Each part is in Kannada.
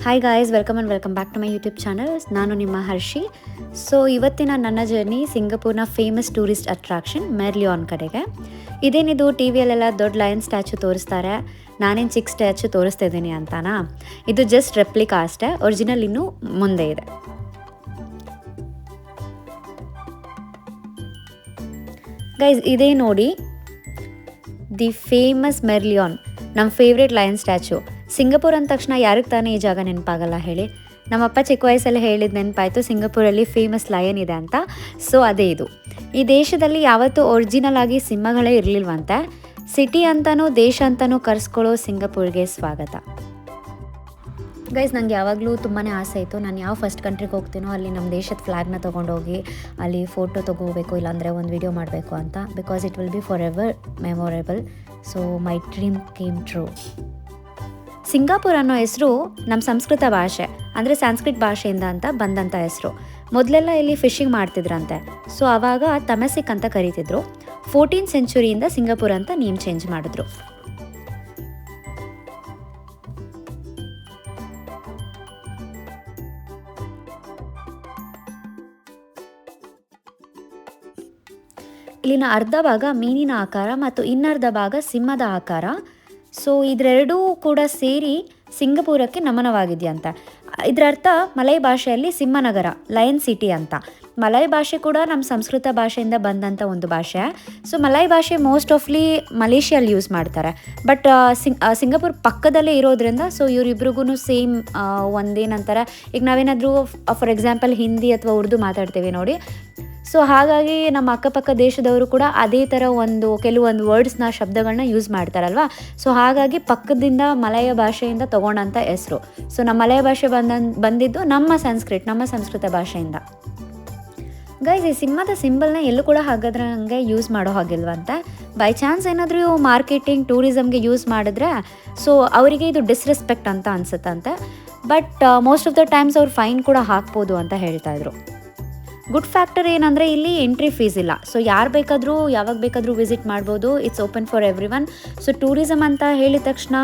Hi guys, welcome back to my YouTube channel. ನಾನು ನಿಮ್ಮ ಹರ್ಷಿ. ಸೊ ಇವತ್ತಿನ ನನ್ನ ಜರ್ನಿ ಸಿಂಗಪೂರ್ನ ಫೇಮಸ್ ಟೂರಿಸ್ಟ್ ಅಟ್ರಾಕ್ಷನ್ ಮೆರ್ಲಿಯಾನ್ ಕಡೆಗೆ. ಇದೇನಿದು ಟಿ ವಿಯಲ್ಲೆಲ್ಲ ದೊಡ್ಡ ಲಯನ್ ಸ್ಟ್ಯಾಚು ತೋರಿಸ್ತಾರೆ, ನಾನೇನು ಚಿಕ್ಕ ಸ್ಟ್ಯಾಚು ತೋರಿಸ್ತಾ ಇದ್ದೀನಿ ಅಂತಾನಾ? ಇದು ಜಸ್ಟ್ ರೆಪ್ಲಿಕಾ ಅಷ್ಟೇ, ಒರಿಜಿನಲ್ ಇನ್ನೂ ಮುಂದೆ ಇದೆ. ಗೈಸ್, ಇದೇ ನೋಡಿ ದಿ ಫೇಮಸ್ ಮೆರ್ಲಿಯಾನ್, ನಮ್ಮ ಫೇವ್ರೇಟ್ ಲಯನ್ ಸ್ಟ್ಯಾಚು. ಸಿಂಗಪೂರ್ ಅಂದ ತಕ್ಷಣ ಯಾರಿಗೆ ತಾನೇ ಈ ಜಾಗ ನೆನಪಾಗಲ್ಲ ಹೇಳಿ? ನಮ್ಮಪ್ಪ ಚಿಕ್ಕ ವಯಸ್ಸಲ್ಲಿ ಹೇಳಿದ ನೆನಪಾಯಿತು, ಸಿಂಗಪೂರಲ್ಲಿ ಫೇಮಸ್ ಲಯನ್ ಇದೆ ಅಂತ. ಸೊ ಅದೇ ಇದು. ಈ ದೇಶದಲ್ಲಿ ಯಾವತ್ತೂ ಒರಿಜಿನಲ್ ಆಗಿ ಸಿಂಹಗಳೇ ಇರಲಿಲ್ವಂತೆ. ಸಿಟಿ ಅಂತಲೂ ದೇಶ ಅಂತಲೂ ಕರೆಸ್ಕೊಳ್ಳೋ ಸಿಂಗಪೂರ್ಗೆ ಸ್ವಾಗತ. ಗೈಸ್, ನನಗೆ ಯಾವಾಗಲೂ ತುಂಬಾ ಆಸೆ ಇತ್ತು, ನಾನು ಯಾವ ಫಸ್ಟ್ ಕಂಟ್ರಿಗೆ ಹೋಗ್ತೀನೋ ಅಲ್ಲಿ ನಮ್ಮ ದೇಶದ ಫ್ಲ್ಯಾಗ್ನ ತೊಗೊಂಡೋಗಿ ಅಲ್ಲಿ ಫೋಟೋ ತೊಗೋಬೇಕು, ಇಲ್ಲಾಂದರೆ ಒಂದು ವಿಡಿಯೋ ಮಾಡಬೇಕು ಅಂತ. Because it will B for ever memorable. So my dream came true. Singapore ಅನ್ನೋ ಹೆಸರು ನಮ್ಮ ಸಂಸ್ಕೃತ ಭಾಷೆ ಅಂದರೆ ಸಂಸ್ಕೃತ ಭಾಷೆಯಿಂದ ಅಂತ ಬಂದಂಥ ಹೆಸರು. ಮೊದಲೆಲ್ಲ ಇಲ್ಲಿ ಫಿಶಿಂಗ್ ಮಾಡ್ತಿದ್ರಂತೆ. ಸೊ ಆವಾಗ ತಮೆಸಿಕ್ ಅಂತ ಕರೀತಿದ್ರು. 14th ಸೆಂಚುರಿಯಿಂದ ಸಿಂಗಾಪುರ್ ಅಂತ ನೇಮ್ ಚೇಂಜ್ ಮಾಡಿದ್ರು. ಇಲ್ಲಿನ ಅರ್ಧ ಭಾಗ ಮೀನಿನ ಆಕಾರ ಮತ್ತು ಇನ್ನರ್ಧ ಭಾಗ ಸಿಂಹದ ಆಕಾರ. ಸೊ ಇದರೆರಡೂ ಕೂಡ ಸೇರಿ ಸಿಂಗಪೂರಕ್ಕೆ ನಮನವಾಗಿದೆಯಂತ. ಇದರ ಅರ್ಥ ಮಲೈ ಭಾಷೆಯಲ್ಲಿ ಸಿಂಹನಗರ, ಲಯನ್ ಸಿಟಿ ಅಂತ. ಮಲೈ ಭಾಷೆ ಕೂಡ ನಮ್ಮ ಸಂಸ್ಕೃತ ಭಾಷೆಯಿಂದ ಬಂದಂಥ ಒಂದು ಭಾಷೆ. ಸೊ ಮಲೈ ಭಾಷೆ ಮೋಸ್ಟ್ ಆಫ್ಲಿ ಮಲೇಷಿಯಲ್ಲಿ ಯೂಸ್ ಮಾಡ್ತಾರೆ. ಬಟ್ ಸಿಂಗಪೂರ್ ಪಕ್ಕದಲ್ಲೇ ಇರೋದ್ರಿಂದ ಸೊ ಇವರಿಬ್ರಿಗೂ ಸೇಮ್ ಒಂದೇನಂತಾರೆ, ಈಗ ನಾವೇನಾದರೂ ಫಾರ್ ಎಕ್ಸಾಂಪಲ್ ಹಿಂದಿ ಅಥವಾ ಉರ್ದು ಮಾತಾಡ್ತೀವಿ ನೋಡಿ. ಸೊ ಹಾಗಾಗಿ ನಮ್ಮ ಅಕ್ಕಪಕ್ಕ ದೇಶದವರು ಕೂಡ ಅದೇ ಥರ ಕೆಲವೊಂದು ವರ್ಡ್ಸ್ನ ಶಬ್ದಗಳನ್ನ ಯೂಸ್ ಮಾಡ್ತಾರಲ್ವ. ಸೊ ಹಾಗಾಗಿ ಪಕ್ಕದಿಂದ ಮಲಯ ಭಾಷೆಯಿಂದ ತೊಗೊಂಡಂಥ ಹೆಸರು. ಸೊ ನಮ್ಮ ಮಲಯ ಭಾಷೆ ಬಂದಿದ್ದು ನಮ್ಮ ಸಂಸ್ಕೃತ ಭಾಷೆಯಿಂದ. ಗೈಸ್, ಈ ಸಿಂಹದ ಸಿಂಬಲ್ನ ಎಲ್ಲೂ ಕೂಡ ಹಾಗಾದ್ರೆ ಹಂಗೆ ಯೂಸ್ ಮಾಡೋ ಹಾಗಿಲ್ವಂತೆ. ಬೈ ಚಾನ್ಸ್ ಏನಾದರೂ ಮಾರ್ಕೆಟಿಂಗ್ ಟೂರಿಸಮ್ಗೆ ಯೂಸ್ ಮಾಡಿದ್ರೆ ಸೊ ಅವರಿಗೆ ಇದು ಡಿಸ್ರೆಸ್ಪೆಕ್ಟ್ ಅಂತ ಅನಿಸುತ್ತಂತೆ. But most of the times ಅವ್ರು ಫೈನ್ ಕೂಡ ಹಾಕ್ಬೋದು ಅಂತ ಹೇಳ್ತಾಯಿದ್ರು. ಗುಡ್ ಫ್ಯಾಕ್ಟರ್ ಏನಂದರೆ ಇಲ್ಲಿ ಎಂಟ್ರಿ ಫೀಸ್ ಇಲ್ಲ. ಸೊ ಯಾರು ಬೇಕಾದರೂ ಯಾವಾಗ ಬೇಕಾದರೂ ವಿಸಿಟ್ ಮಾಡ್ಬೋದು. It's open for every one. So tourism ಅಂತ ಹೇಳಿದ ತಕ್ಷಣ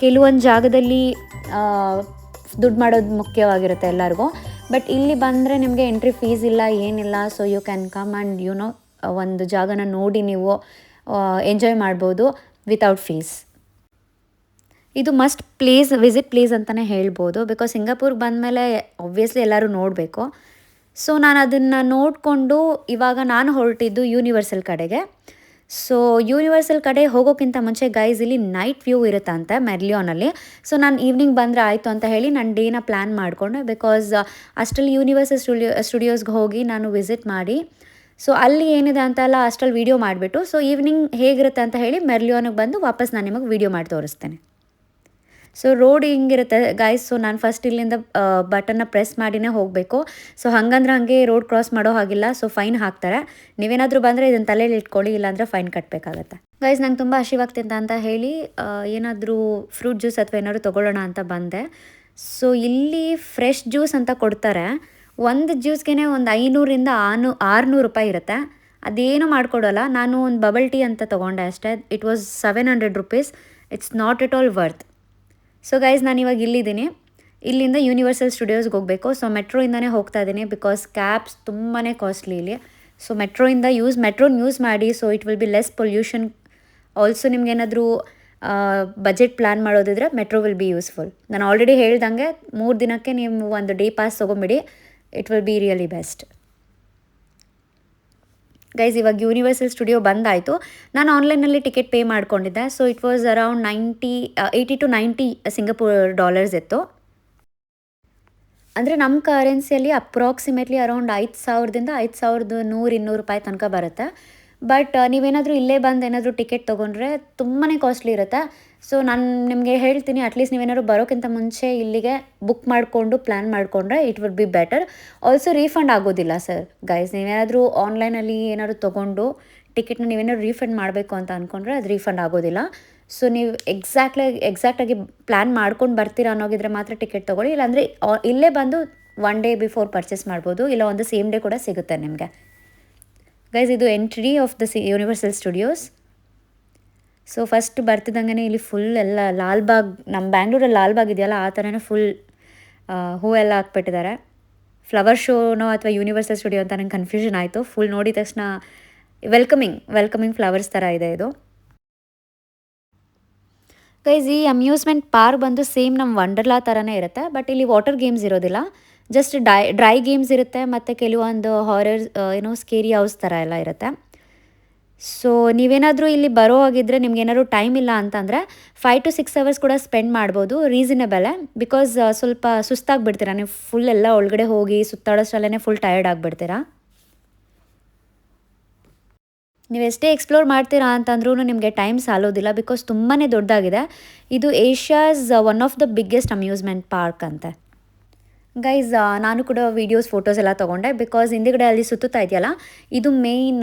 ಕೆಲವೊಂದು ಜಾಗದಲ್ಲಿ ದುಡ್ಡು ಮಾಡೋದು ಮುಖ್ಯವಾಗಿರುತ್ತೆ ಎಲ್ಲರಿಗೂ. ಬಟ್ ಇಲ್ಲಿ ಬಂದರೆ ನಿಮಗೆ ಎಂಟ್ರಿ ಫೀಸ್ ಇಲ್ಲ, ಏನಿಲ್ಲ. So you can come and ಒಂದು ಜಾಗನ ನೋಡಿ ನೀವು ಎಂಜಾಯ್ ಮಾಡ್ಬೋದು ವಿತೌಟ್ ಫೀಸ್. ಇದು ಮಸ್ಟ್ ವಿಸಿಟ್ ಪ್ಲೇಸ್ ಅಂತಲೇ ಹೇಳ್ಬೋದು. ಬಿಕಾಸ್ ಸಿಂಗಾಪುರ್ಗೆ ಬಂದಮೇಲೆ ಆಬ್ವಿಯಸ್ಲಿ ಎಲ್ಲರೂ ನೋಡಬೇಕು. ಸೊ ನಾನು ಅದನ್ನು ನೋಡಿಕೊಂಡು ಇವಾಗ ನಾನು ಹೊರಟಿದ್ದು ಯೂನಿವರ್ಸಲ್ ಕಡೆಗೆ. ಸೊ ಯೂನಿವರ್ಸಲ್ ಕಡೆ ಹೋಗೋಕ್ಕಿಂತ ಮುಂಚೆ ಗೈಸ್, ಇಲ್ಲಿ ನೈಟ್ ವ್ಯೂ ಇರುತ್ತಂತೆ ಮೆರ್ಲಿಯಾನಲ್ಲಿ. ಸೊ ನಾನು ಈವ್ನಿಂಗ್ ಬಂದರೆ ಆಯಿತು ಅಂತ ಹೇಳಿ ನಾನು ಡೇನ ಪ್ಲ್ಯಾನ್ ಮಾಡಿಕೊಂಡೆ. ಬಿಕಾಸ್ ಅಷ್ಟರಲ್ಲಿ ಯೂನಿವರ್ಸಲ್ ಸ್ಟುಡಿಯೋಸ್ಗೆ ಹೋಗಿ ನಾನು ವಿಸಿಟ್ ಮಾಡಿ ಸೊ ಅಲ್ಲಿ ಏನಿದೆ ಅಂತೆಲ್ಲ ಅಷ್ಟರಲ್ಲಿ ವೀಡಿಯೋ ಮಾಡಿಬಿಟ್ಟು ಸೊ ಈವ್ನಿಂಗ್ ಹೇಗಿರುತ್ತೆ ಅಂತ ಹೇಳಿ ಮೆರ್ಲಿಯಾನಿಗೆ ಬಂದು ವಾಪಸ್ ನಾನು ನಿಮಗೆ ವೀಡಿಯೋ ಮಾಡಿ ತೋರಿಸ್ತೇನೆ. ಸೊ ರೋಡ್ ಹಿಂಗಿರುತ್ತೆ ಗೈಸ್. ಸೊ ನಾನು ಫಸ್ಟ್ ಇಲ್ಲಿಂದ ಬಟನ್ನ ಪ್ರೆಸ್ ಮಾಡಿನೇ ಹೋಗಬೇಕು. ಸೊ ಹಾಗಂದ್ರೆ ಹಾಗೆ ರೋಡ್ ಕ್ರಾಸ್ ಮಾಡೋ ಹಾಗಿಲ್ಲ. ಸೊ ಫೈನ್ ಹಾಕ್ತಾರೆ. ನೀವೇನಾದರೂ ಬಂದರೆ ಇದನ್ನು ತಲೆಯಲ್ಲಿ ಇಟ್ಕೊಳ್ಳಿ, ಇಲ್ಲಾಂದರೆ ಫೈನ್ ಕಟ್ಟಬೇಕಾಗತ್ತೆ. ಗೈಸ್, ನಂಗೆ ತುಂಬ ಹಸಿವಾಗ್ತಿದ್ದ ಅಂತ ಹೇಳಿ ಏನಾದರೂ ಫ್ರೂಟ್ ಜ್ಯೂಸ್ ಅಥವಾ ಏನಾದರೂ ತೊಗೊಳ್ಳೋಣ ಅಂತ ಬಂದೆ. ಸೊ ಇಲ್ಲಿ ಫ್ರೆಶ್ ಜ್ಯೂಸ್ ಅಂತ ಕೊಡ್ತಾರೆ. ಒಂದು ಜ್ಯೂಸ್ಗೆ ಒಂದು 500ರಿಂದ 600 ರೂಪಾಯಿ ಇರುತ್ತೆ. ಅದೇನು ಮಾಡಿಕೊಡೋಲ್ಲ. ನಾನು ಒಂದು ಬಬಲ್ ಟೀ ಅಂತ ತೊಗೊಂಡೆ ಅಷ್ಟೇ. It was 700 rupees. It's not at all worth. So guys, ನಾನು ಇವಾಗ ಇಲ್ಲಿದ್ದೀನಿ. ಇಲ್ಲಿಂದ ಯೂನಿವರ್ಸಲ್ ಸ್ಟುಡಿಯೋಸ್ಗೆ ಹೋಗಬೇಕು. ಸೊ ಮೆಟ್ರೋಯಿಂದನೇ ಹೋಗ್ತಾ ಇದ್ದೀನಿ. ಬಿಕಾಸ್ ಕ್ಯಾಬ್ಸ್ ತುಂಬಾ ಕಾಸ್ಟ್ಲಿ ಇಲ್ಲಿ. ಸೊ ಮೆಟ್ರೋನ ಯೂಸ್ ಮಾಡಿ. So it will be less pollution. Also ನಿಮ್ಗೇನಾದರೂ ಬಜೆಟ್ ಪ್ಲ್ಯಾನ್ ಮಾಡೋದಿದ್ರೆ ಮೆಟ್ರೋ ವಿಲ್ ಬಿ ಯೂಸ್ಫುಲ್. ನಾನು ಆಲ್ರೆಡಿ ಹೇಳ್ದಂಗೆ 3 ದಿನಕ್ಕೆ ನೀವು ಒಂದು ಡೇ ಪಾಸ್ ತೊಗೊಂಬಿಡಿ. It will be really best. Guys, ಇವಾಗ ಯೂನಿವರ್ಸಲ್ ಸ್ಟುಡಿಯೋ ಬಂದಾಯಿತು. ನಾನು ಆನ್ಲೈನಲ್ಲಿ ಟಿಕೆಟ್ ಪೇ ಮಾಡ್ಕೊಂಡಿದ್ದೆ. So it was around 80 to 90 Singapore dollars ಇತ್ತು. ಅಂದರೆ ನಮ್ಮ ಕರೆನ್ಸಿಯಲ್ಲಿ ಅಪ್ರಾಕ್ಸಿಮೇಟ್ಲಿ ಅರೌಂಡ್ 5,000ದಿಂದ 5,100-200 ರೂಪಾಯಿ ತನಕ ಬರುತ್ತೆ. ಬಟ್ ನೀವೇನಾದರೂ ಇಲ್ಲೇ ಬಂದು ಏನಾದರೂ ಟಿಕೆಟ್ ತೊಗೊಂಡ್ರೆ ತುಂಬಾ ಕಾಸ್ಟ್ಲಿ ಇರುತ್ತೆ. ಸೊ ನಾನು ನಿಮಗೆ ಹೇಳ್ತೀನಿ, ಅಟ್ಲೀಸ್ಟ್ ನೀವೇನಾದ್ರು ಬರೋಕ್ಕಿಂತ ಮುಂಚೆ ಇಲ್ಲಿಗೆ ಬುಕ್ ಮಾಡಿಕೊಂಡು ಪ್ಲ್ಯಾನ್ ಮಾಡಿಕೊಂಡ್ರೆ it would be better. Also refund ಆಗೋದಿಲ್ಲ ಸರ್ ಗೈಸ್. ನೀವೇನಾದರೂ ಆನ್ಲೈನಲ್ಲಿ ಏನಾದರೂ ತೊಗೊಂಡು ಟಿಕೆಟ್ನ ನೀವೇನಾದ್ರು ರೀಫಂಡ್ ಮಾಡಬೇಕು ಅಂತ ಅಂದ್ಕೊಂಡ್ರೆ ಅದು ರೀಫಂಡ್ ಆಗೋದಿಲ್ಲ. ಸೊ ನೀವು ಎಕ್ಸಾಕ್ಟಾಗಿ ಪ್ಲ್ಯಾನ್ ಮಾಡ್ಕೊಂಡು ಬರ್ತೀರಾ ಅನ್ನೋಗಿದ್ರೆ ಮಾತ್ರ ಟಿಕೆಟ್ ತೊಗೊಳ್ಳಿ. ಇಲ್ಲಾಂದರೆ ಇಲ್ಲೇ ಬಂದು 1 ಡೇ ಬಿಫೋರ್ ಪರ್ಚೇಸ್ ಮಾಡ್ಬೋದು. ಇಲ್ಲ ಒಂದು ಸೇಮ್ ಡೇ ಕೂಡ ಸಿಗುತ್ತೆ ನಿಮಗೆ. ಗೈಸ್, ಇದು entry of the Universal Studios. So first ಬರ್ತಿದ್ದಂಗೆ ಇಲ್ಲಿ ಫುಲ್ ಎಲ್ಲ ಲಾಲ್ಬಾಗ್, ನಮ್ಮ ಬ್ಯಾಂಗ್ಳೂರಲ್ಲಿ ಲಾಲ್ಬಾಗ್ ಇದೆಯಲ್ಲ ಆ ಥರನೇ ಫುಲ್ ಹೂವೆಲ್ಲ ಹಾಕ್ಬಿಟ್ಟಿದ್ದಾರೆ. ಫ್ಲವರ್ ಶೋನೋ ಅಥವಾ ಯೂನಿವರ್ಸಲ್ ಸ್ಟುಡಿಯೋ ಅಂತ ನಂಗೆ ಕನ್ಫ್ಯೂಷನ್ ಆಯಿತು. ಫುಲ್ ನೋಡಿದ ತಕ್ಷಣ ವೆಲ್ಕಮಿಂಗ್ ಫ್ಲವರ್ಸ್ ಥರ ಇದೆ ಇದು. ಗೈಸ್ ಈ ಅಮ್ಯೂಸ್ಮೆಂಟ್ ಪಾರ್ಕ್ ಬಂದು ಸೇಮ್ ನಮ್ಮ ವಂಡರ್ಲಾ ಥರನೇ ಇರುತ್ತೆ, ಬಟ್ ಇಲ್ಲಿ ವಾಟರ್ ಗೇಮ್ಸ್ ಇರೋದಿಲ್ಲ. ಜಸ್ಟ್ ಡ್ರೈ ಗೇಮ್ಸ್ ಇರುತ್ತೆ ಮತ್ತು ಕೆಲವೊಂದು ಹಾರರ್ ಸ್ಕೇರಿ ಹೌಸ್ ಥರ ಎಲ್ಲ ಇರುತ್ತೆ. ಸೊ ನೀವೇನಾದರೂ ಇಲ್ಲಿ ಬರೋ ಹಾಗಿದ್ರೆ ನಿಮ್ಗೇನಾದ್ರು ಟೈಮ್ ಇಲ್ಲ ಅಂತಂದರೆ 5 to 6 ಅವರ್ಸ್ ಕೂಡ ಸ್ಪೆಂಡ್ ಮಾಡ್ಬೋದು. ರೀಸನೇಬಲೇ, ಬಿಕಾಸ್ ಸ್ವಲ್ಪ ಸುಸ್ತಾಗಿಬಿಡ್ತೀರಾ ನೀವು. ಫುಲ್ ಎಲ್ಲ ಒಳಗಡೆ ಹೋಗಿ ಸುತ್ತಾಡೋಷ್ಟರಲ್ಲೇ ಫುಲ್ ಟಯರ್ಡ್ ಆಗಿಬಿಡ್ತೀರಾ. ನೀವು ಎಷ್ಟೇ ಎಕ್ಸ್ಪ್ಲೋರ್ ಮಾಡ್ತೀರಾ ಅಂತಂದ್ರೂ ನಿಮಗೆ ಟೈಮ್ ಸಾಲೋದಿಲ್ಲ, ಬಿಕಾಸ್ ತುಂಬಾ ದೊಡ್ಡದಾಗಿದೆ. ಇದು Asia's one of the biggest amusement park ಅಂತೆ. ಗೈಸ್ ನಾನು ಕೂಡ ವೀಡಿಯೋಸ್ ಫೋಟೋಸ್ ಎಲ್ಲ ತೊಗೊಂಡೆ, ಬಿಕಾಸ್ ಹಿಂದುಗಡೆ ಅಲ್ಲಿ ಸುತ್ತುತ್ತಾ ಇದೆಯಲ್ಲ, ಇದು main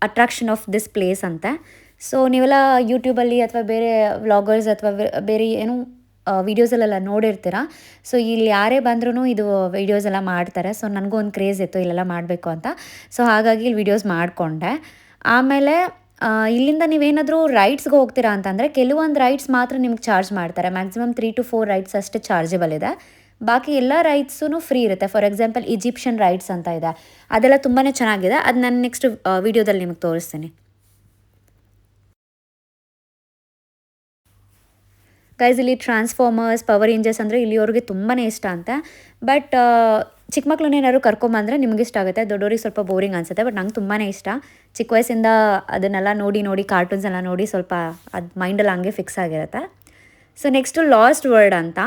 attraction of this place ಅಂತೆ. ಸೊ ನೀವೆಲ್ಲ ಯೂಟ್ಯೂಬಲ್ಲಿ ಅಥವಾ ಬೇರೆ ವ್ಲಾಗರ್ಸ್ ಅಥವಾ ಬೇರೆ ಏನು ವೀಡಿಯೋಸಲ್ಲೆಲ್ಲ ನೋಡಿರ್ತೀರ. ಸೊ ಇಲ್ಲಿ ಯಾರೇ ಬಂದ್ರೂ ಇದು ವೀಡಿಯೋಸ್ ಎಲ್ಲ ಮಾಡ್ತಾರೆ. ಸೊ ನನಗೂ ಒಂದು ಕ್ರೇಜ್ ಇತ್ತು ಇಲ್ಲೆಲ್ಲ ಮಾಡಬೇಕು ಅಂತ. ಸೊ ಹಾಗಾಗಿ ಇಲ್ಲಿ ವೀಡಿಯೋಸ್ ಮಾಡಿಕೊಂಡೆ. ಆಮೇಲೆ ಇಲ್ಲಿಂದ ನೀವೇನಾದರೂ ರೈಡ್ಸ್ಗೆ ಹೋಗ್ತೀರಾ ಅಂತಂದರೆ ಕೆಲವೊಂದು ರೈಡ್ಸ್ ಮಾತ್ರ ನಿಮ್ಗೆ ಚಾರ್ಜ್ ಮಾಡ್ತಾರೆ. ಮ್ಯಾಕ್ಸಿಮಮ್ 3 to 4 ರೈಡ್ಸ್ ಅಷ್ಟೇ ಚಾರ್ಜಬಲ್ ಇದೆ. ಬಾಕಿ ಎಲ್ಲ ರೈಡ್ಸೂ ಫ್ರೀ ಇರುತ್ತೆ. ಫಾರ್ ಎಕ್ಸಾಂಪಲ್ ಈಜಿಪ್ಷಿಯನ್ ರೈಡ್ಸ್ ಅಂತ ಇದೆ, ಅದೆಲ್ಲ ತುಂಬಾ ಚೆನ್ನಾಗಿದೆ. ಅದು ನಾನು ನೆಕ್ಸ್ಟ್ ವೀಡಿಯೋದಲ್ಲಿ ನಿಮಗೆ ತೋರಿಸ್ತೀನಿ. ಗೈಸ್ ಇಲ್ಲಿ ಟ್ರಾನ್ಸ್ಫಾರ್ಮರ್ಸ್, ಪವರ್ ರೇಂಜರ್ಸ್ ಅಂದರೆ ಇಲ್ಲಿಯವ್ರಿಗೆ ತುಂಬಾ ಇಷ್ಟ ಅಂತ. ಬಟ್ ಚಿಕ್ಕ ಮಕ್ಳನ್ನ ಏನಾದ್ರು ಕರ್ಕೊಂಬಂದರೆ ನಿಮ್ಗೆ ಇಷ್ಟ ಆಗುತ್ತೆ, ದೊಡ್ಡವ್ರಿಗೆ ಸ್ವಲ್ಪ ಬೋರಿಂಗ್ ಅನಿಸುತ್ತೆ. ಬಟ್ ನಂಗೆ ತುಂಬಾ ಇಷ್ಟ. ಚಿಕ್ಕ ವಯಸ್ಸಿಂದ ಅದನ್ನೆಲ್ಲ ನೋಡಿ ಕಾರ್ಟೂನ್ಸ್ ಎಲ್ಲ ನೋಡಿ ಸ್ವಲ್ಪ ಅದು ಮೈಂಡಲ್ಲಿ ಹಂಗೆ ಫಿಕ್ಸ್ ಆಗಿರುತ್ತೆ. ಸೊ ನೆಕ್ಸ್ಟು ಲಾಸ್ಟ್ ವರ್ಲ್ಡ್ ಅಂತ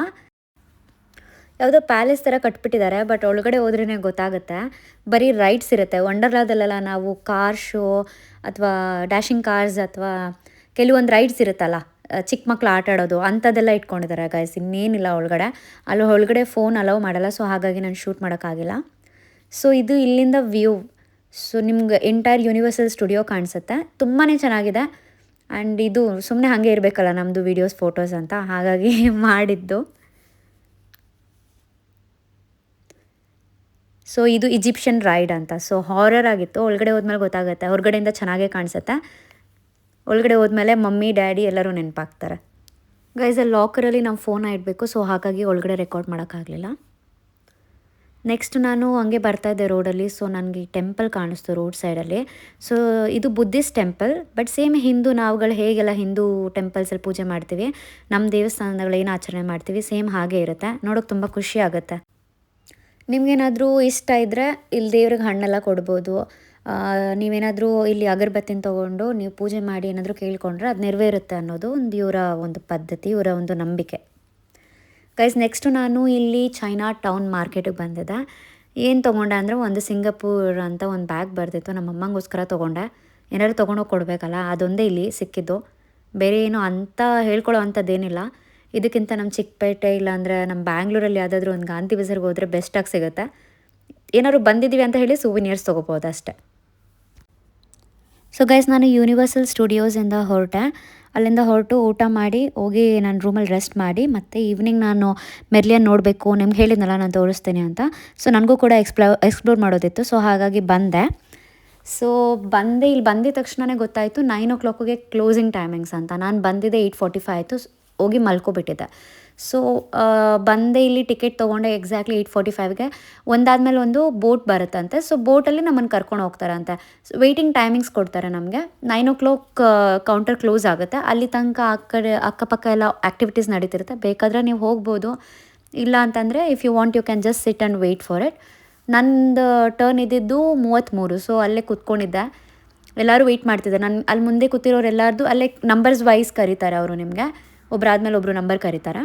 ಯಾವುದೋ ಪ್ಯಾಲೇಸ್ ಥರ ಕಟ್ಬಿಟ್ಟಿದ್ದಾರೆ, ಬಟ್ ಒಳಗಡೆ ಹೋದ್ರೇ ಗೊತ್ತಾಗುತ್ತೆ. ಬರೀ ರೈಡ್ಸ್ ಇರುತ್ತೆ. ವಂಡರ್ಲಾದಲ್ಲೆಲ್ಲ ನಾವು ಕಾರ್ ಶೋ ಅಥವಾ ಡ್ಯಾಶಿಂಗ್ ಕಾರ್ಸ್ ಅಥವಾ ಕೆಲವೊಂದು ರೈಡ್ಸ್ ಇರುತ್ತಲ್ಲ, ಚಿಕ್ಕ ಮಕ್ಳು ಆಟ ಆಡೋದು ಅಂಥದ್ದೆಲ್ಲ ಇಟ್ಕೊಂಡಿದ್ದಾರೆ ಗೈಸ್. ಇನ್ನೇನಿಲ್ಲ ಒಳಗಡೆ. ಅಲ್ಲಿ ಒಳಗಡೆ ಫೋನ್ ಅಲೌ ಮಾಡಲ್ಲ, ಸೊ ಹಾಗಾಗಿ ನಾನು ಶೂಟ್ ಮಾಡೋಕ್ಕಾಗಿಲ್ಲ. ಸೊ ಇದು ಇಲ್ಲಿಂದ ವ್ಯೂ. ಸೊ ನಿಮ್ಗೆ ಎಂಟೈರ್ ಯೂನಿವರ್ಸಲ್ ಸ್ಟುಡಿಯೋ ಕಾಣಿಸುತ್ತೆ. ತುಂಬಾ ಚೆನ್ನಾಗಿದೆ. ಆ್ಯಂಡ್ ಇದು ಸುಮ್ಮನೆ ಹಾಗೆ ಇರಬೇಕಲ್ಲ ನಮ್ಮದು ವೀಡಿಯೋಸ್ ಫೋಟೋಸ್ ಅಂತ, ಹಾಗಾಗಿ ಮಾಡಿದ್ದು. ಸೊ ಇದು ಈಜಿಪ್ಷಿಯನ್ ರೈಡ್ ಅಂತ. ಸೊ ಹಾರರ್ ಆಗಿತ್ತು. ಒಳಗಡೆ ಹೋದ್ಮೇಲೆ ಗೊತ್ತಾಗುತ್ತೆ, ಹೊರಗಡೆಯಿಂದ ಚೆನ್ನಾಗೇ ಕಾಣಿಸುತ್ತೆ. ಒಳಗಡೆ ಹೋದ್ಮೇಲೆ ಮಮ್ಮಿ ಡ್ಯಾಡಿ ಎಲ್ಲರೂ ನೆನಪಾಗ್ತಾರೆ. ಗೈಸ್ ಅಲ್ಲಿ ಲಾಕರಲ್ಲಿ ನಮ್ಮ ಫೋನ ಇಡಬೇಕು, ಸೊ ಹಾಗಾಗಿ ಒಳಗಡೆ ರೆಕಾರ್ಡ್ ಮಾಡೋಕ್ಕಾಗಲಿಲ್ಲ. ನೆಕ್ಸ್ಟ್ ನಾನು ಹಂಗೆ ಬರ್ತಾಯಿದ್ದೆ ರೋಡಲ್ಲಿ. ಸೊ ನನಗೆ ಟೆಂಪಲ್ ಕಾಣಿಸ್ತು ರೋಡ್ ಸೈಡಲ್ಲಿ. ಸೊ ಇದು ಬುದ್ಧಿಸ್ಟ್ ಟೆಂಪಲ್, ಬಟ್ ಸೇಮ್ ನಾವುಗಳು ಹೇಗೆಲ್ಲ ಹಿಂದೂ ಟೆಂಪಲ್ಸಲ್ಲಿ ಪೂಜೆ ಮಾಡ್ತೀವಿ, ನಮ್ಮ ದೇವಸ್ಥಾನಗಳು ಏನು ಆಚರಣೆ ಮಾಡ್ತೀವಿ, ಸೇಮ್ ಹಾಗೆ ಇರುತ್ತೆ. ನೋಡೋಕೆ ತುಂಬ ಖುಷಿ ಆಗುತ್ತೆ. ನಿಮಗೇನಾದರೂ ಇಷ್ಟ ಇದ್ದರೆ ಇಲ್ಲಿ ದೇವ್ರಿಗೆ ಹಣ್ಣೆಲ್ಲ ಕೊಡ್ಬೋದು. ನೀವೇನಾದರೂ ಇಲ್ಲಿ ಅಗರಬತ್ತಿನ ತೊಗೊಂಡು ನೀವು ಪೂಜೆ ಮಾಡಿ ಏನಾದರೂ ಕೇಳಿಕೊಂಡ್ರೆ ಅದು ನೆರವೇರುತ್ತೆ ಅನ್ನೋದು ಇವರ ಒಂದು ಪದ್ಧತಿ, ಇವರ ಒಂದು ನಂಬಿಕೆ. ಗೈಸ್ ನೆಕ್ಸ್ಟು ನಾನು ಇಲ್ಲಿ ಚೈನಾ ಟೌನ್ ಮಾರ್ಕೆಟಿಗೆ ಬಂದಿದ್ದೆ. ಏನು ತೊಗೊಂಡೆ ಅಂದರೆ ಒಂದು ಸಿಂಗಪೂರ್ ಅಂತ ಒಂದು ಬ್ಯಾಗ್ ಬರ್ತಿತ್ತು. ನಮ್ಮ ಅಮ್ಮಂಗೋಸ್ಕರ ತೊಗೊಂಡೆ. ಏನಾದ್ರು ತೊಗೊಂಡೋಗಿ ಕೊಡಬೇಕಲ್ಲ, ಅದೊಂದೇ ಇಲ್ಲಿ ಸಿಕ್ಕಿದ್ದು. ಬೇರೆ ಏನು ಅಂತ ಹೇಳ್ಕೊಳ್ಳೋ ಅಂಥದ್ದೇನಿಲ್ಲ. ಇದಕ್ಕಿಂತ ನಮ್ಮ ಚಿಕ್ಕಪೇಟೆ ಇಲ್ಲಾಂದರೆ ನಮ್ಮ ಬ್ಯಾಂಗ್ಳೂರಲ್ಲಿ ಯಾವುದಾದ್ರೂ ಒಂದು ಗಾಂಧಿ ಬಜಾರ್ಗೆ ಹೋದರೆ ಬೆಸ್ಟಾಗಿ ಸಿಗುತ್ತೆ. ಏನಾದ್ರು ಬಂದಿದ್ದೀವಿ ಅಂತ ಹೇಳಿ ಸೂವಿನಿಯರ್ಸ್ ತೊಗೋಬೋದು ಅಷ್ಟೇ. ಸೊ ಗೈಸ್ ನಾನು ಯೂನಿವರ್ಸಲ್ ಸ್ಟುಡಿಯೋಸಿಂದ ಹೊರಟೆ. ಅಲ್ಲಿಂದ ಹೊರಟು ಊಟ ಮಾಡಿ ಹೋಗಿ ನಾನು ರೂಮಲ್ಲಿ ರೆಸ್ಟ್ ಮಾಡಿ, ಮತ್ತು ಈವ್ನಿಂಗ್ ನಾನು ಮೆರ್ಲಿಯನ್ ನೋಡಬೇಕು, ನಿಮ್ಗೆ ಹೇಳಿದ್ನಲ್ಲ ನಾನು ತೋರಿಸ್ತೀನಿ ಅಂತ. ಸೊ ನನಗೂ ಕೂಡ ಎಕ್ಸ್ಪ್ಲೋರ್ ಮಾಡೋದಿತ್ತು. ಸೊ ಹಾಗಾಗಿ ಬಂದೆ. ಇಲ್ಲಿ ಬಂದಿದ ತಕ್ಷಣವೇ ಗೊತ್ತಾಯಿತು 9 o'clockಗೆ ಕ್ಲೋಸಿಂಗ್ ಟೈಮಿಂಗ್ಸ್ ಅಂತ. ನಾನು ಬಂದಿದ್ದೆ 8:45 ಆಯಿತು. ಹೋಗಿ ಮಲ್ಕೊಬಿಟ್ಟಿದ್ದೆ. ಸೊ ಬಂದೆ, ಇಲ್ಲಿ ಟಿಕೆಟ್ ತೊಗೊಂಡೆ ಎಕ್ಸಾಕ್ಟ್ಲಿ 8:45ಗೆ. ಒಂದಾದಮೇಲೆ ಒಂದು ಬೋಟ್ ಬರುತ್ತಂತೆ. ಸೊ ಬೋಟಲ್ಲಿ ನಮ್ಮನ್ನು ಕರ್ಕೊಂಡು ಹೋಗ್ತಾರಂತೆ. ಸೊ ವೆಯ್ಟಿಂಗ್ ಟೈಮಿಂಗ್ಸ್ ಕೊಡ್ತಾರೆ ನಮಗೆ. 9 o'clock ಕೌಂಟರ್ ಕ್ಲೋಸ್ ಆಗುತ್ತೆ. ಅಲ್ಲಿ ತನಕ ಆ ಕಡೆ ಅಕ್ಕಪಕ್ಕ ಎಲ್ಲ ಆ್ಯಕ್ಟಿವಿಟೀಸ್ ನಡೀತಿರುತ್ತೆ. ಬೇಕಾದರೆ ನೀವು ಹೋಗ್ಬೋದು. ಇಲ್ಲ ಅಂತಂದರೆ if you want you can just sit and wait for it. ನಂದು ಟರ್ನ್ ಇದ್ದಿದ್ದು 33. ಸೊ ಅಲ್ಲೇ ಕೂತ್ಕೊಂಡಿದ್ದೆ. ಎಲ್ಲರೂ ವೆಯ್ಟ್ ಮಾಡ್ತಿದ್ದೆ. ನಾನು ಅಲ್ಲಿ ಮುಂದೆ ಕೂತಿರೋರು ಎಲ್ಲರದು ಅಲ್ಲೇ ನಂಬರ್ಸ್ ವೈಸ್ ಕರೀತಾರೆ ಅವರು. ನಿಮಗೆ ಒಬ್ಬರಾದ್ಮೇಲೆ ಒಬ್ಬರು ನಂಬರ್ ಕರೀತಾರೆ.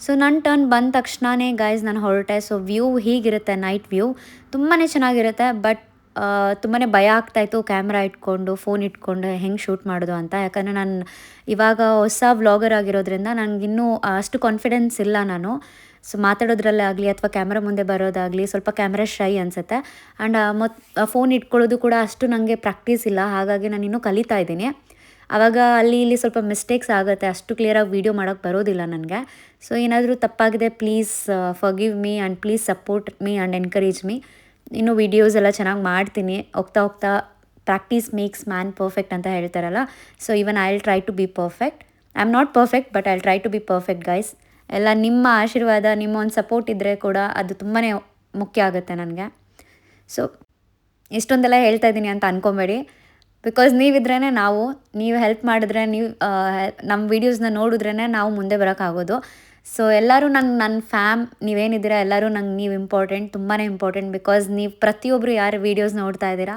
ಸೊ ನನ್ನ ಟರ್ನ್ ಬಂದ ತಕ್ಷಣವೇ ಗೈಸ್ ನಾನು ಹೊರಟೆ. ಸೊ ವ್ಯೂ ಹೀಗಿರುತ್ತೆ, ನೈಟ್ ವ್ಯೂ ತುಂಬಾ ಚೆನ್ನಾಗಿರುತ್ತೆ. ಬಟ್ ತುಂಬಾ ಭಯ ಆಗ್ತಾಯಿತ್ತು ಕ್ಯಾಮ್ರಾ ಇಟ್ಕೊಂಡು, ಫೋನ್ ಇಟ್ಕೊಂಡು ಹೆಂಗೆ ಶೂಟ್ ಮಾಡೋದು ಅಂತ. ಯಾಕಂದರೆ ನಾನು ಇವಾಗ ಹೊಸ ವ್ಲಾಗರ್ ಆಗಿರೋದ್ರಿಂದ ನನಗಿನ್ನೂ ಅಷ್ಟು ಕಾನ್ಫಿಡೆನ್ಸ್ ಇಲ್ಲ ನಾನು. ಸೊ ಮಾತಾಡೋದ್ರಲ್ಲೇ ಆಗಲಿ ಅಥವಾ ಕ್ಯಾಮ್ರಾ ಮುಂದೆ ಬರೋದಾಗಲಿ ಸ್ವಲ್ಪ ಕ್ಯಾಮ್ರಾ ಶೈ ಅನಿಸುತ್ತೆ. ಆ್ಯಂಡ್ ಮತ್ತು ಫೋನ್ ಇಟ್ಕೊಳ್ಳೋದು ಕೂಡ ಅಷ್ಟು ನನಗೆ ಪ್ರಾಕ್ಟೀಸ್ ಇಲ್ಲ. ಹಾಗಾಗಿ ನಾನು ಇನ್ನೂ ಕಲಿತಾ ಇದ್ದೀನಿ. ಆವಾಗ ಅಲ್ಲಿ ಇಲ್ಲಿ ಸ್ವಲ್ಪ ಮಿಸ್ಟೇಕ್ಸ್ ಆಗುತ್ತೆ. ಅಷ್ಟು ಕ್ಲಿಯರಾಗಿ ವೀಡಿಯೋ ಮಾಡೋಕ್ಕೆ ಬರೋದಿಲ್ಲ ನನಗೆ. ಸೊ ಏನಾದರೂ ತಪ್ಪಾಗಿದೆ please forgive me and please support me and encourage me. ಇನ್ನೂ ವೀಡಿಯೋಸ್ ಎಲ್ಲ ಚೆನ್ನಾಗಿ ಮಾಡ್ತೀನಿ. ಹೋಗ್ತಾ ಪ್ರಾಕ್ಟೀಸ್ ಮೇಕ್ಸ್ ಮ್ಯಾನ್ ಪರ್ಫೆಕ್ಟ್ ಅಂತ ಹೇಳ್ತಾರಲ್ಲ. So even I will try to be perfect. I am not perfect, but I will try to be perfect guys. ಎಲ್ಲ ನಿಮ್ಮ ಆಶೀರ್ವಾದ, ನಿಮ್ಮ ಒಂದು ಸಪೋರ್ಟ್ ಇದ್ದರೆ ಕೂಡ ಅದು ತುಂಬಾ ಮುಖ್ಯ ಆಗುತ್ತೆ ನನಗೆ. ಸೊ ಇಷ್ಟೊಂದೆಲ್ಲ ಹೇಳ್ತಾ ಇದ್ದೀನಿ ಅಂತ ಅಂದ್ಕೊಬೇಡಿ, ಬಿಕಾಸ್ ನೀವಿದ್ರೇ ನೀವು ಹೆಲ್ಪ್ ಮಾಡಿದ್ರೆ, ನೀವು ನಮ್ಮ ವೀಡಿಯೋಸ್ನ ನೋಡಿದ್ರೇ ನಾವು ಮುಂದೆ ಬರೋಕ್ಕಾಗೋದು. ಸೊ ಎಲ್ಲರೂ ನನ್ನ ನೀವೇನಿದ್ದೀರಾ ಎಲ್ಲರೂ ನೀವು ಇಂಪಾರ್ಟೆಂಟ್, ತುಂಬಾ ಇಂಪಾರ್ಟೆಂಟ್. ಬಿಕಾಸ್ ನೀವು ಪ್ರತಿಯೊಬ್ಬರು ಯಾರು ವೀಡಿಯೋಸ್ ನೋಡ್ತಾ ಇದ್ದೀರಾ,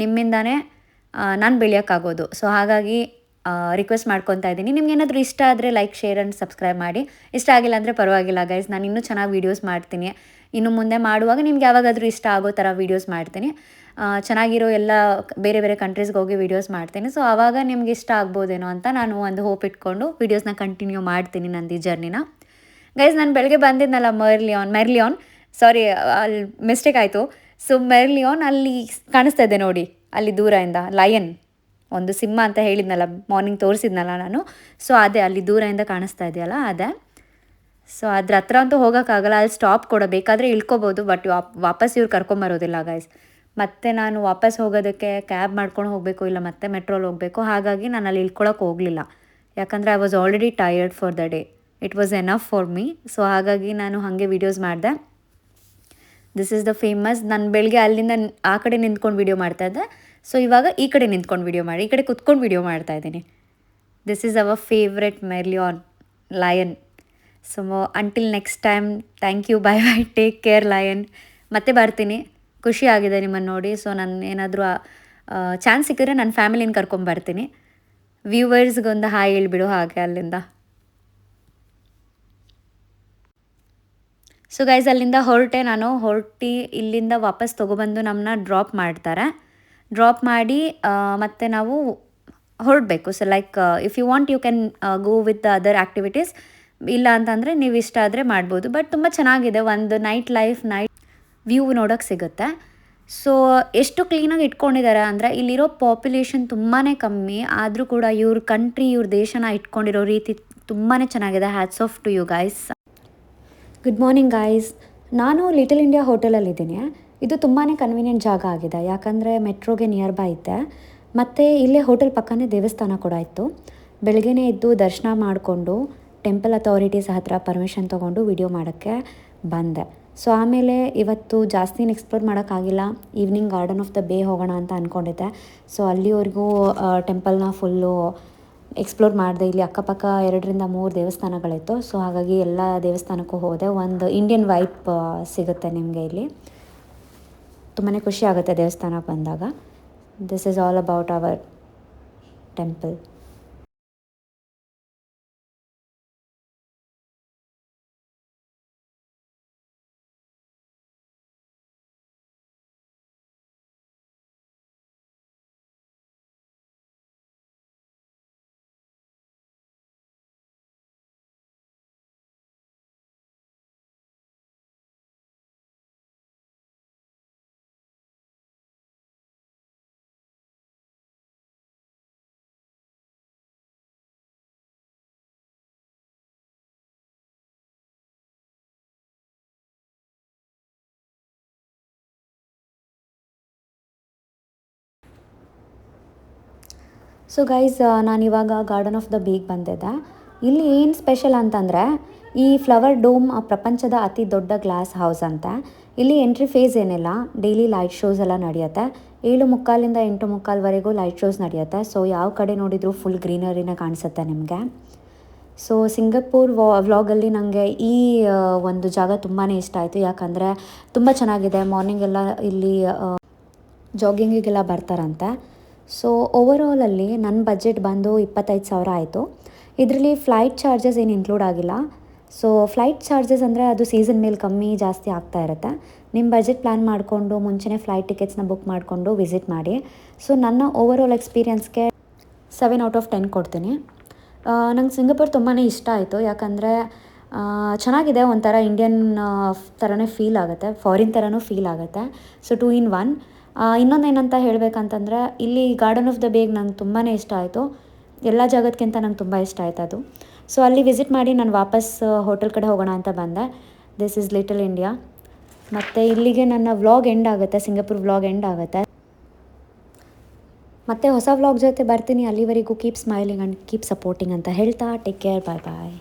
ನಿಮ್ಮಿಂದನೇ ನಾನು ಬೆಳೆಯೋಕ್ಕಾಗೋದು. ಸೊ ಹಾಗಾಗಿ ರಿಕ್ವೆಸ್ಟ್ ಮಾಡ್ಕೊತಾ ಇದ್ದೀನಿ, ನಿಮ್ಗೇನಾದರೂ ಇಷ್ಟ ಆದರೆ ಲೈಕ್, ಶೇರ್ ಆ್ಯಂಡ್ ಸಬ್ಸ್ಕ್ರೈಬ್ ಮಾಡಿ. ಇಷ್ಟ ಆಗಿಲ್ಲ ಅಂದರೆ ಪರವಾಗಿಲ್ಲ ಗೈಸ್, ನಾನು ಇನ್ನೂ ಚೆನ್ನಾಗಿ ವೀಡಿಯೋಸ್ ಮಾಡ್ತೀನಿ. ಇನ್ನು ಮುಂದೆ ಮಾಡುವಾಗ ನಿಮ್ಗೆ ಯಾವಾಗಾದರೂ ಇಷ್ಟ ಆಗೋ ಥರ ವೀಡಿಯೋಸ್ ಮಾಡ್ತೀನಿ. ಚೆನ್ನಾಗಿರೋ ಎಲ್ಲ ಬೇರೆ ಬೇರೆ ಕಂಟ್ರೀಸ್ಗೆ ಹೋಗಿ ವೀಡಿಯೋಸ್ ಮಾಡ್ತೀನಿ. ಸೊ ಆವಾಗ ನಿಮ್ಗೆ ಇಷ್ಟ ಆಗ್ಬೋದೇನೋ ಅಂತ ನಾನು ಒಂದು ಹೋಪ್ ಇಟ್ಕೊಂಡು ವೀಡಿಯೋಸ್ನ ಕಂಟಿನ್ಯೂ ಮಾಡ್ತೀನಿ ನಂದು ಈ ಜರ್ನಿನ. ಗೈಸ್ ನಾನು ಬೆಳಗ್ಗೆ ಬಂದಿದ್ನಲ್ಲ ಮೆರ್ಲಿಯಾನ್, ಸಾರಿ ಅಲ್ಲಿ ಮಿಸ್ಟೇಕ್ ಆಯಿತು. ಸೊ ಮೆರ್ಲಿಯಾನ್ ಅಲ್ಲಿ ಕಾಣಿಸ್ತಾ ಇದೆ ನೋಡಿ, ಅಲ್ಲಿ ದೂರದಿಂದ ಲಯನ್, ಒಂದು ಸಿಂಹ ಅಂತ ಹೇಳಿದ್ನಲ್ಲ ಮಾರ್ನಿಂಗ್ ತೋರಿಸಿದ್ನಲ್ಲ ನಾನು. ಸೊ ಅದೇ ಅಲ್ಲಿ ದೂರದಿಂದ ಕಾಣಿಸ್ತಾ ಇದೆಯಲ್ಲ ಅದೇ. ಸೊ ಅದ್ರ ಹತ್ರ ಅಂತೂ ಹೋಗೋಕ್ಕಾಗಲ್ಲ, ಅಲ್ಲಿ ಸ್ಟಾಪ್ ಕೂಡ ಬೇಕಾದರೆ ಇಳ್ಕೊಬೋದು, ಬಟ್ ವಾಪಸ್ ಇವ್ರು ಕರ್ಕೊಂಬರೋದಿಲ್ಲ ಗೈಸ್. ಮತ್ತು ನಾನು ವಾಪಸ್ ಹೋಗೋದಕ್ಕೆ ಕ್ಯಾಬ್ ಮಾಡ್ಕೊಂಡು ಹೋಗಬೇಕು, ಇಲ್ಲ ಮತ್ತೆ ಮೆಟ್ರೋಲ್ಲಿ ಹೋಗಬೇಕು. ಹಾಗಾಗಿ ನಾನು ಅಲ್ಲಿ ಇಳ್ಕೊಳಕ್ಕೆ ಹೋಗಲಿಲ್ಲ, ಯಾಕಂದರೆ I was already tired for the day. It was enough for me. So ಹಾಗಾಗಿ ನಾನು ಹಾಗೆ ವೀಡಿಯೋಸ್ ಮಾಡಿದೆ. This is the famous. ನಾನು ಬೆಳಗ್ಗೆ ಅಲ್ಲಿಂದ ಆ ಕಡೆ ನಿಂತ್ಕೊಂಡು ವೀಡಿಯೋ ಮಾಡ್ತಾಯಿದ್ದೆ. ಸೊ ಇವಾಗ ಈ ಕಡೆ ನಿಂತ್ಕೊಂಡು ವೀಡಿಯೋ ಮಾಡಿ, ಈ ಕಡೆ ಕುತ್ಕೊಂಡು ವೀಡಿಯೋ ಮಾಡ್ತಾಯಿದ್ದೀನಿ. This is our favourite Merlion lion. So until next time, thank you, bye bye, take care lion. ಮತ್ತೆ ಬರ್ತೀನಿ, ಖುಷಿ ಆಗಿದೆ ನಿಮ್ಮನ್ನು ನೋಡಿ. ಸೊ ನಾನು ಏನಾದರೂ ಚಾನ್ಸ್ ಸಿಕ್ಕಿದ್ರೆ ನನ್ನ ಫ್ಯಾಮಿಲಿನ ಕರ್ಕೊಂಬರ್ತೀನಿ. ವ್ಯೂವರ್ಸ್ಗೊಂದು ಹಾಯ್ ಹೇಳ್ಬಿಡು ಹಾಗೆ ಅಲ್ಲಿಂದ. ಸೊ ಗೈಸ್ ಅಲ್ಲಿಂದ ನಾನು ಹೊರಟಿ ಇಲ್ಲಿಂದ ವಾಪಸ್ ತೊಗೊಬಂದು ನಮ್ಮನ್ನ ಡ್ರಾಪ್ ಮಾಡ್ತಾರೆ. ಡ್ರಾಪ್ ಮಾಡಿ ಮತ್ತು ನಾವು ಹೊರಡಬೇಕು. So like if you want you can go with the other activities, ಇಲ್ಲ ಅಂತಂದರೆ ನೀವು ಇಷ್ಟ ಆದರೆ ಮಾಡ್ಬೋದು. ಬಟ್ ತುಂಬ ಚೆನ್ನಾಗಿದೆ, ಒಂದು ನೈಟ್ ವ್ಯೂ ನೋಡೋಕ್ಕೆ ಸಿಗುತ್ತೆ. ಸೊ ಎಷ್ಟು ಕ್ಲೀನಾಗಿ ಇಟ್ಕೊಂಡಿದ್ದಾರೆ ಅಂದರೆ, ಇಲ್ಲಿರೋ ಪಾಪ್ಯುಲೇಷನ್ ತುಂಬಾ ಕಮ್ಮಿ, ಆದರೂ ಕೂಡ ಇವ್ರ ಇವ್ರ ದೇಶನ ಇಟ್ಕೊಂಡಿರೋ ರೀತಿ ತುಂಬಾ ಚೆನ್ನಾಗಿದೆ. Hats off to you guys. Good morning guys. ನಾನು ಲಿಟಲ್ ಇಂಡಿಯಾ ಹೋಟೆಲಲ್ಲಿದ್ದೀನಿ. ಇದು ತುಂಬಾ ಕನ್ವೀನಿಯೆಂಟ್ ಜಾಗ ಆಗಿದೆ, ಯಾಕಂದರೆ ಮೆಟ್ರೋಗೆ ನಿಯರ್ ಬೈ ಇದ್ದೆ, ಮತ್ತು ಇಲ್ಲೇ ಹೋಟೆಲ್ ಪಕ್ಕನೇ ದೇವಸ್ಥಾನ ಕೂಡ ಇತ್ತು. ಬೆಳಗ್ಗೆನೇ ಎದ್ದು ದರ್ಶನ ಮಾಡಿಕೊಂಡು ಟೆಂಪಲ್ ಅಥಾರಿಟೀಸ್ ಹತ್ರ ಪರ್ಮಿಷನ್ ತೊಗೊಂಡು ವಿಡಿಯೋ ಮಾಡೋಕ್ಕೆ ಬಂದೆ. ಸೊ ಆಮೇಲೆ ಇವತ್ತು ಜಾಸ್ತಿನ ಎಕ್ಸ್ಪ್ಲೋರ್ ಮಾಡೋಕ್ಕಾಗಿಲ್ಲ, ಈವ್ನಿಂಗ್ ಗಾರ್ಡನ್ ಆಫ್ ದ ಬೇ ಹೋಗೋಣ ಅಂತ ಅಂದ್ಕೊಂಡಿದ್ದೆ. ಸೊ ಅಲ್ಲಿವರೆಗೂ ಟೆಂಪಲ್ನ ಫುಲ್ಲು ಎಕ್ಸ್ಪ್ಲೋರ್ ಮಾಡಿದೆ. ಇಲ್ಲಿ ಅಕ್ಕಪಕ್ಕ 2-3 ದೇವಸ್ಥಾನಗಳಿತ್ತು. ಸೊ ಹಾಗಾಗಿ ಎಲ್ಲ ದೇವಸ್ಥಾನಕ್ಕೂ ಹೋದೆ. ಒಂದು ಇಂಡಿಯನ್ ವೈಬ್ ಸಿಗುತ್ತೆ ನಿಮಗೆ ಇಲ್ಲಿ, ತುಂಬಾ ಖುಷಿ ಆಗುತ್ತೆ ದೇವಸ್ಥಾನಕ್ಕೆ ಬಂದಾಗ. This is all about our temple. So guys ನಾನಿವಾಗ ಗಾರ್ಡನ್ ಆಫ್ ದ ಬೇಗೆ ಬಂದಿದ್ದೆ. ಇಲ್ಲಿ ಏನು ಸ್ಪೆಷಲ್ ಅಂತಂದರೆ, ಈ ಫ್ಲವರ್ ಡೋಮ್ ಪ್ರಪಂಚದ ಅತಿ ದೊಡ್ಡ ಗ್ಲಾಸ್ ಹೌಸ್ ಅಂತ. ಇಲ್ಲಿ ಎಂಟ್ರಿ ಫೇಸ್ ಏನಿಲ್ಲ, ಡೈಲಿ ಲೈಟ್ ಶೋಸ್ ಎಲ್ಲ ನಡೆಯುತ್ತೆ. 7:45 8:45ವರೆಗೂ ಲೈಟ್ ಶೋಸ್ ನಡೆಯುತ್ತೆ. ಸೊ ಯಾವ ಕಡೆ ನೋಡಿದರೂ ಫುಲ್ ಗ್ರೀನರಿನ ಕಾಣಿಸುತ್ತೆ ನಿಮಗೆ. ಸೊ ಸಿಂಗಪೂರ್ ವ್ಲಾಗಲ್ಲಿ ನನಗೆ ಈ ಒಂದು ಜಾಗ ತುಂಬಾ ಇಷ್ಟ ಆಯಿತು, ಯಾಕಂದರೆ ತುಂಬ ಚೆನ್ನಾಗಿದೆ. ಮಾರ್ನಿಂಗೆಲ್ಲ ಇಲ್ಲಿ ಜಾಗಿಂಗಿಗೆಲ್ಲ ಬರ್ತಾರಂತೆ. ಸೊ ಓವರಾಲಲ್ಲಿ ನನ್ನ ಬಜೆಟ್ ಬಂದು 25,000 ಆಯಿತು. ಇದರಲ್ಲಿ ಫ್ಲೈಟ್ ಚಾರ್ಜಸ್ ಏನು ಇನ್ಕ್ಲೂಡ್ ಆಗಿಲ್ಲ. ಸೊ ಫ್ಲೈಟ್ ಚಾರ್ಜಸ್ ಅಂದರೆ ಅದು ಸೀಸನ್ ಮೇಲೆ ಕಮ್ಮಿ ಜಾಸ್ತಿ ಆಗ್ತಾ ಇರುತ್ತೆ. ನಿಮ್ಮ ಬಜೆಟ್ ಪ್ಲ್ಯಾನ್ ಮಾಡಿಕೊಂಡು ಮುಂಚೆನೇ ಫ್ಲೈಟ್ ಟಿಕೆಟ್ಸ್ನ ಬುಕ್ ಮಾಡಿಕೊಂಡು ವಿಸಿಟ್ ಮಾಡಿ. ಸೊ ನನ್ನ ಓವರಾಲ್ ಎಕ್ಸ್ಪೀರಿಯನ್ಸ್ಗೆ 7/10 ಕೊಡ್ತೀನಿ. ನಂಗೆ ಸಿಂಗಪೂರ್ ತುಂಬಾ ಇಷ್ಟ ಆಯಿತು, ಯಾಕಂದರೆ ಚೆನ್ನಾಗಿದೆ. ಒಂಥರ ಇಂಡಿಯನ್ ಥರನೇ ಫೀಲ್ ಆಗುತ್ತೆ, ಫಾರಿನ್ ಥರನೂ ಫೀಲ್ ಆಗುತ್ತೆ. So 2 in 1. ಇನ್ನೊಂದೇನಂತ ಹೇಳಬೇಕಂತಂದರೆ, ಇಲ್ಲಿ ಗಾರ್ಡನ್ ಆಫ್ ದ ಬೇಗ್ ನಂಗೆ ತುಂಬಾ ಇಷ್ಟ ಆಯಿತು. ಎಲ್ಲ ಜಾಗಕ್ಕಿಂತ ನಂಗೆ ತುಂಬ ಇಷ್ಟ ಆಯ್ತು ಅದು. ಸೊ ಅಲ್ಲಿ ವಿಸಿಟ್ ಮಾಡಿ ನಾನು ವಾಪಸ್ ಹೋಟೆಲ್ ಕಡೆ ಹೋಗೋಣ ಅಂತ ಬಂದೆ. This is little India. ಮತ್ತು ಇಲ್ಲಿಗೆ ನನ್ನ ವ್ಲಾಗ್ ಎಂಡ್ ಆಗುತ್ತೆ, ಸಿಂಗಪೂರ್ ವ್ಲಾಗ್ ಎಂಡ್ ಆಗುತ್ತೆ. ಮತ್ತು ಹೊಸ ವ್ಲಾಗ್ ಜೊತೆ ಬರ್ತೀನಿ. ಅಲ್ಲಿವರೆಗೂ keep smiling and keep supporting ಅಂತ ಹೇಳ್ತಾ ಟೇಕ್ ಕೇರ್, ಬಾಯ್ ಬಾಯ್.